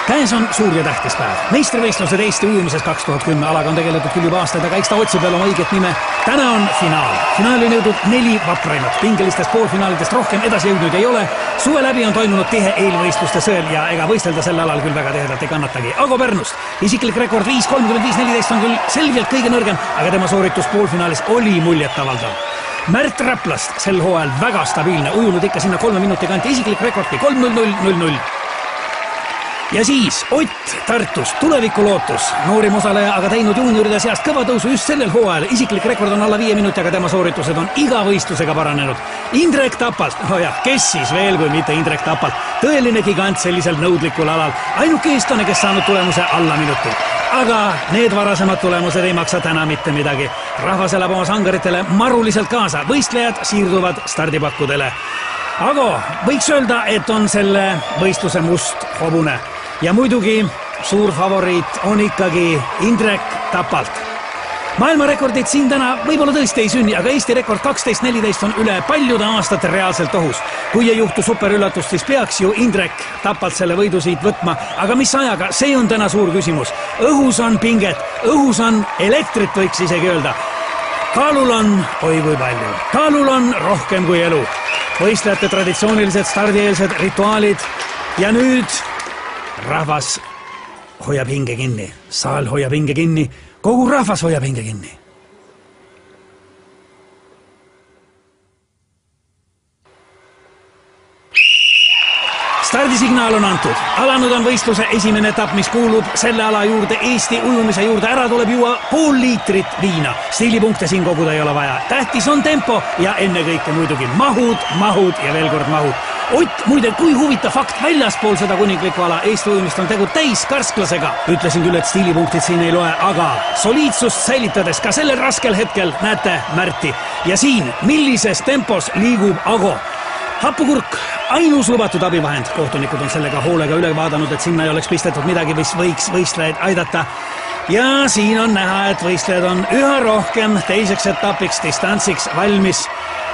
Käes on suur ja tähtis päev. Meistrivõistlused Eesti ujumises 2010 alaga on tegeletud küll juba aastaid, aga eks ta otsib veel oma õiget nime. Täna on finaal. Finaali on jõudnud 4 vapraimat. Pingelistest poolfinaalidest rohkem edasi jõudnud ei ole. Suve läbi on toimunud tihe eelvõistluste sõel ja ega võistelda selle alal küll väga tihedalt ei kannatagi. Ago Pärnust. Isiklik rekord 5.35.14 on küll selgelt kõige nõrgem, aga tema sooritus poolfinaalis oli muljetavaldav. Märt Räplast sel hooajal väga stabiilne, ujunud ikka sinna 3 minuti kanti, isiklik rekordki 3.00.00. Ja siis Ott Tartust, tulevikulootus, noorim osaleja, aga teinud juunioride seast kõva tõusu just sellel hooajal. Isiklik rekord on alla 5 minuti, aga tema sooritused on iga võistlusega paranenud. Indrek Tapalt, kes siis veel kui mitte Indrek Tapalt, tõeline gigant sellisel nõudlikul alal. Ainuke eestlane, kes saanud tulemuse alla minuti. Aga need varasemad tulemused ei maksa täna mitte midagi. Rahvas elab oma sangaritele maruliselt kaasa, võistlejad siirduvad stardipakkudele. Ago, võiks öelda, et on selle võistluse must hobune. Ja muidugi suur favoriit on ikkagi Indrek Tapalt. Maailmarekordid siin täna võib-olla tõesti ei sünni, aga Eesti rekord 12.14 on üle paljude aastate reaalselt ohus. Kui ei juhtu superüllatust, siis peaks ju Indrek Tapalt selle võidu siit võtma. Aga mis ajaga, see on täna suur küsimus. Õhus on pinget, õhus on elektrit, võiks isegi öelda. Kaalul on, oi kui palju, kaalul on rohkem kui elu. Võistlejate traditsioonilised stardieelsed rituaalid ja nüüd rahvas hoiab hinge kinni, saal hoiab hinge kinni, kogu rahvas hoiab hinge kinni. Stardisignaal on antud. Alanud on võistluse esimene etapp, mis kuulub selle ala juurde, Eesti ujumise juurde. Ära tuleb juua pool liitrit viina. Stiilipunkte siin koguda ei ole vaja. Tähtis on tempo ja ennekõike muidugi mahud ja veel kord mahud. Ott, muide, kui huvitav fakt, väljaspool seda kuninglikku ala Eesti ujumist on tegu täis karsklasega. Ütlesin küll, et stiilipunktid siin ei loe, aga soliidsust säilitades ka sellel raskel hetkel näete Märti. Ja siin, millises tempos liigub Ago. Happukurk, ainus lubatud abivahend. Kohtunikud on sellega hoolega üle vaadanud, et sinna ei oleks pistetud midagi, mis võiks võistlejaid aidata. Ja siin on näha, et võistlejad on üha rohkem teiseks etapiks distantsiks valmis.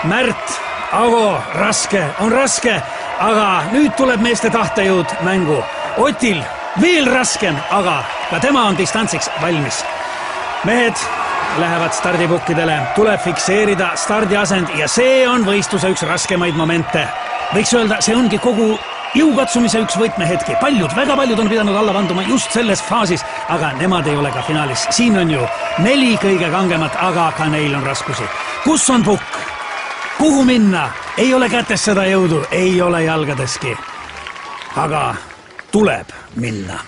Märt, Ago, raske, on raske, aga nüüd tuleb meeste tahtejõud mängu. Otil veel raskem, aga ka tema on distantsiks valmis. Mehed lähevad stardipukkidele, tuleb fikseerida stardiasend ja see on võistluse üks raskemaid momente. Võiks öelda, see ongi kogu jõukatsumise üks võtmehetki. Väga paljud on pidanud alla vanduma just selles faasis, aga nemad ei ole ka finaalis. Siin on ju 4 kõige kangemat, aga ka neil on raskusi. Kus on pukk? Kuhu minna? Ei ole kätes seda jõudu, ei ole jalgadeski. Aga tuleb minna.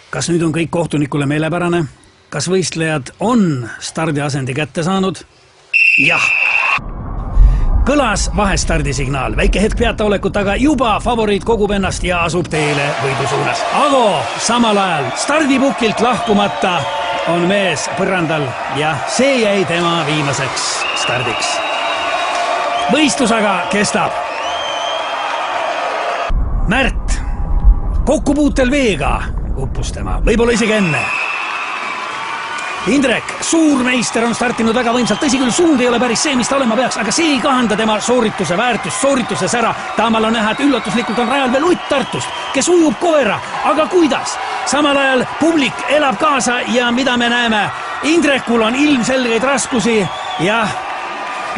Kas nüüd on kõik kohtunikule meelepärane? Kas võistlejad on stardiasendi kätte saanud? Jah! Kõlas vahestardisignaal. Väike hetk peataolekut, aga juba favoriit kogub ennast ja asub teele võidu suunas. Ago samal ajal stardipukilt lahkumata on mees põrandal ja see jäi tema viimaseks stardiks. Võistlus aga kestab. Märt, kokkupuutel veega uppus tema, võib-olla isegi enne. Indrek, suurmeister on startinud väga võimsalt, tõsi küll, suund ei ole päris see, mis ta olema peaks, aga see ei kahanda tema soorituse väärtust, soorituses ära. Taamal on näha, et üllatuslikult on rajal veel Ott Tartust, kes ujub koera, aga kuidas? Samal ajal publik elab kaasa ja mida me näeme? Indrekul on ilmselgeid raskusi ja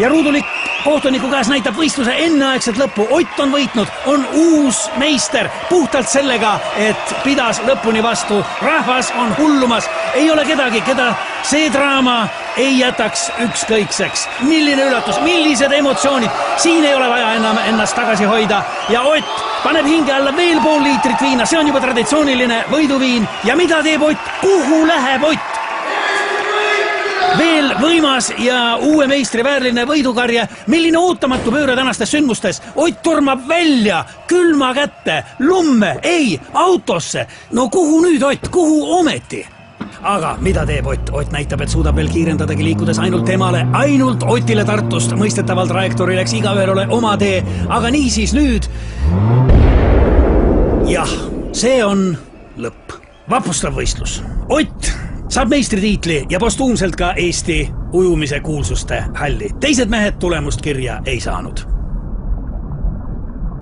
ruudulik kohtuniku käes näitab võistluse enneaegset lõppu. Ott on võitnud, on uus meister puhtalt sellega, et pidas lõpuni vastu. Rahvas on hullumas, ei ole kedagi, keda see draama ei jätaks ükskõikseks. Milline üllatus, millised emotsioonid, siin ei ole vaja enam ennast tagasi hoida ja Ott paneb hinge alla veel pool liitrit viina, see on juba traditsiooniline võiduviin ja mida teeb Ott, kuhu läheb Ott? Veel võimas ja uue meistri väärline võidukarje. Milline ootamatu pööre tänastes sündmustes. Ott tormab välja, külma kätte, lumme, ei, autosse. No kuhu nüüd Ott, kuhu ometi? Aga mida teeb Ott? Ott näitab, et suudab veel kiirendadagi liikudes ainult temale, ainult Otile Tartust. Mõistetavalt trajektoori läks igaühel ole oma tee, aga niisiis nüüd. Jah, see on lõpp. Vapustav võistlus. Ott saab meistritiitli ja postuumselt ka Eesti ujumise kuulsuste halli. Teised mehed tulemust kirja ei saanud.